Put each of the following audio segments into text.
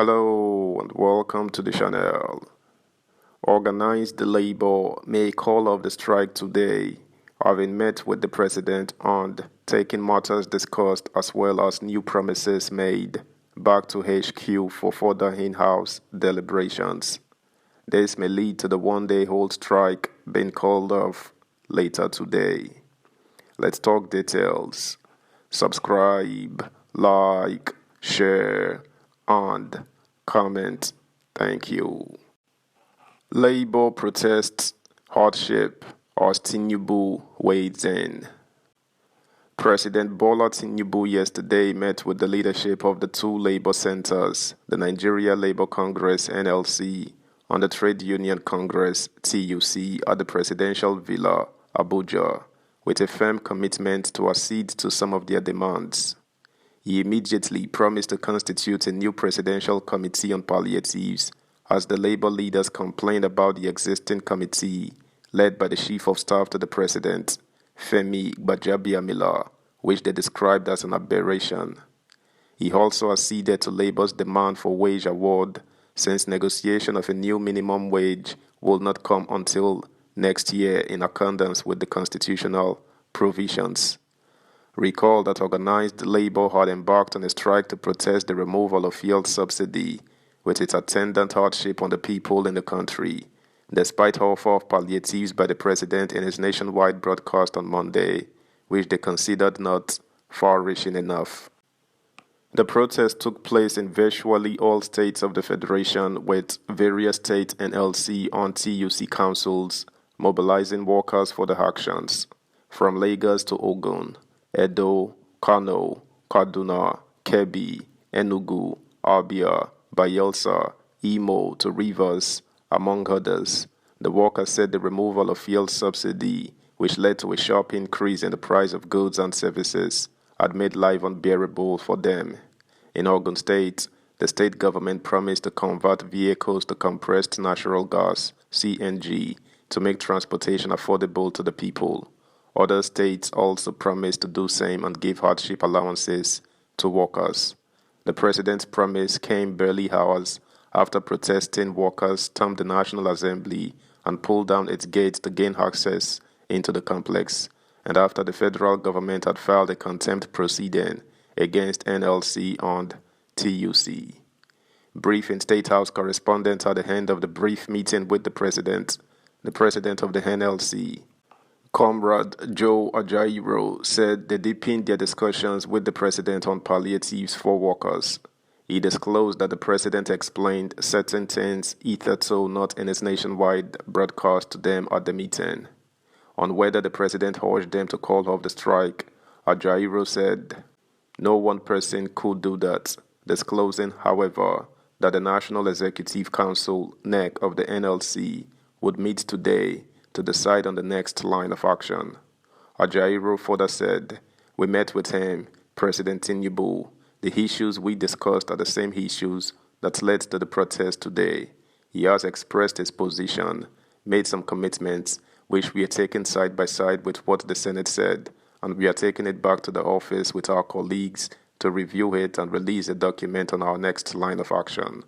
Hello and welcome to the channel. Organized labor may call off the strike today, having met with the president and taking matters discussed as well as new promises made back to HQ for further in-house deliberations. This may lead to the one-day hold strike being called off later today. Let's talk details. Subscribe, like, share, and comment. Thank you. Labour protests hardship as Tinubu wades in. President Bola Tinubu yesterday met with the leadership of the two labour centres, the Nigeria Labour Congress (NLC) and the Trade Union Congress (TUC) at the Presidential Villa, Abuja, with a firm commitment to accede to some of their demands. He immediately promised to constitute a new presidential committee on palliatives as the labor leaders complained about the existing committee led by the chief of staff to the president, Femi Gbajabiamila, which they described as an aberration. He also acceded to labor's demand for wage award since negotiation of a new minimum wage will not come until next year in accordance with the constitutional provisions. Recall that organized labor had embarked on a strike to protest the removal of fuel subsidy with its attendant hardship on the people in the country, despite offer of palliatives by the president in his nationwide broadcast on Monday, which they considered not far-reaching enough. The protest took place in virtually all states of the Federation, with various state NLC and TUC councils mobilizing workers for the actions, from Lagos to Ogun, Edo, Kano, Kaduna, Kebbi, Enugu, Abia, Bayelsa, Imo to Rivers, among others. The workers said the removal of fuel subsidy, which led to a sharp increase in the price of goods and services, had made life unbearable for them. In Ogun State, the state government promised to convert vehicles to compressed natural gas, CNG, to make transportation affordable to the people. Other states also promised to do same and give hardship allowances to workers. The president's promise came barely hours after protesting workers stormed the National Assembly and pulled down its gates to gain access into the complex, and after the federal government had filed a contempt proceeding against NLC and TUC. Briefing State House correspondents at the end of the brief meeting with the president of the NLC, Comrade Joe Ajaero, said they deepened their discussions with the president on palliatives for workers. He disclosed that the president explained certain things hitherto not in his nationwide broadcast to them at the meeting. On whether the president urged them to call off the strike, Ajaero said, "No one person could do that," disclosing, however, that the National Executive Council (NEC) of the NLC would meet today to decide on the next line of action. Ajaero further said, "We met with him, President Tinubu. The issues we discussed are the same issues that led to the protest today. He has expressed his position, made some commitments, which we are taking side by side with what the Senate said, and we are taking it back to the office with our colleagues to review it and release a document on our next line of action.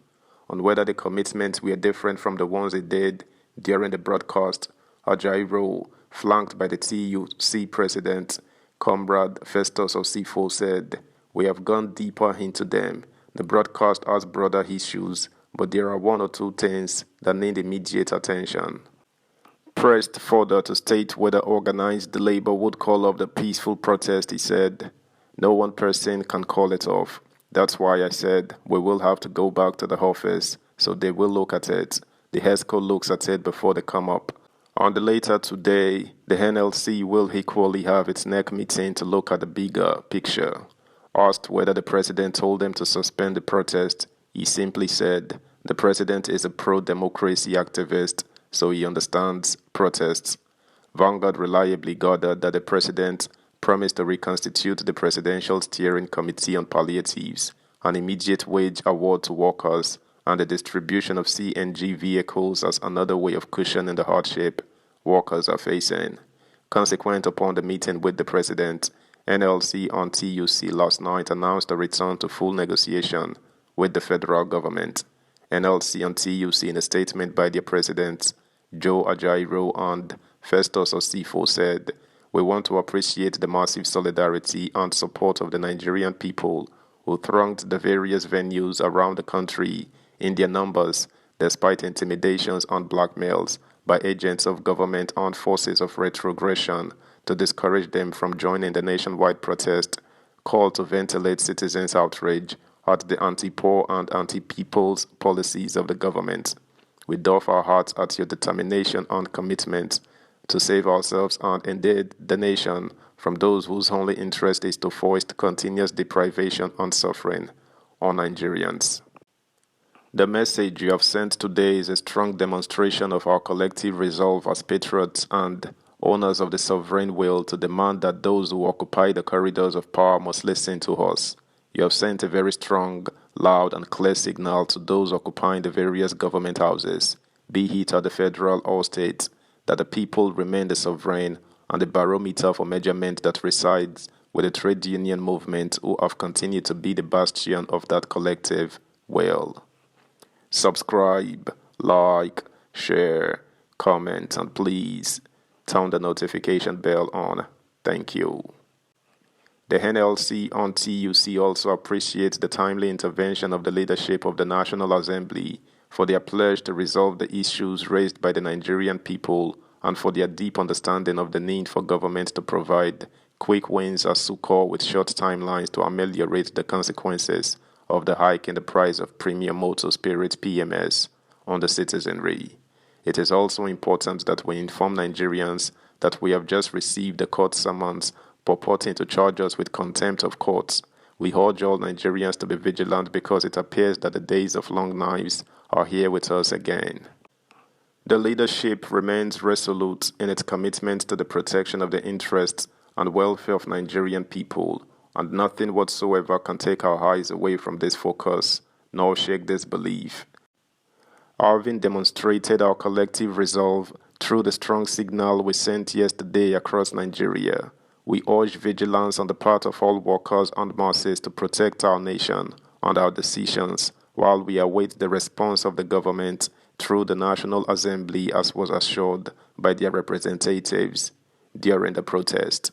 On whether the commitments were different from the ones they did during the broadcast, Ajaero, flanked by the TUC president, Comrade Festus Osifo, said, "We have gone deeper into them. The broadcast has broader issues, but there are one or two things that need immediate attention." Pressed further to state whether organized labor would call off the peaceful protest, he said, "No one person can call it off. That's why I said we will have to go back to the office, so they will look at it. The HESCO looks at it before they come up. On the later today, the NLC will equally have its NEC meeting to look at the bigger picture." Asked whether the president told them to suspend the protest, he simply said, "The president is a pro-democracy activist, so he understands protests." Vanguard reliably gathered that the president promised to reconstitute the Presidential Steering Committee on Palliatives, an immediate wage award to workers, and the distribution of CNG vehicles as another way of cushioning the hardship workers are facing. Consequent upon the meeting with the president, NLC and TUC last night announced a return to full negotiation with the federal government. NLC and TUC, in a statement by their presidents, Joe Ajaero and Festus Osifo, said, "We want to appreciate the massive solidarity and support of the Nigerian people who thronged the various venues around the country in their numbers despite intimidations and blackmails by agents of government and forces of retrogression to discourage them from joining the nationwide protest call to ventilate citizens' outrage at the anti-poor and anti-people's policies of the government. We doff our hearts at your determination and commitment to save ourselves and indeed the nation from those whose only interest is to foist continuous deprivation and suffering on Nigerians. The message you have sent today is a strong demonstration of our collective resolve as patriots and owners of the sovereign will to demand that those who occupy the corridors of power must listen to us. You have sent a very strong, loud, and clear signal to those occupying the various government houses, be it at the federal or state, that the people remain the sovereign and the barometer for measurement that resides with the trade union movement, who have continued to be the bastion of that collective will. Subscribe, like, share, comment, and please turn the notification bell on. Thank you. The NLC and TUC also appreciate the timely intervention of the leadership of the National Assembly for their pledge to resolve the issues raised by the Nigerian people and for their deep understanding of the need for government to provide quick wins as succor with short timelines to ameliorate the consequences of the hike in the price of premium motor spirit PMS on the citizenry. It is also important that we inform Nigerians that we have just received a court summons purporting to charge us with contempt of courts. We urge all Nigerians to be vigilant because it appears that the days of long knives are here with us again. The leadership remains resolute in its commitment to the protection of the interests and welfare of Nigerian people, and nothing whatsoever can take our eyes away from this focus, nor shake this belief. Having demonstrated our collective resolve through the strong signal we sent yesterday across Nigeria, we urge vigilance on the part of all workers and masses to protect our nation and our decisions while we await the response of the government through the National Assembly, as was assured by their representatives during the protest.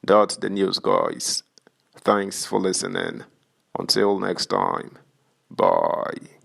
That's the news, guys. Thanks for listening. Until next time, bye.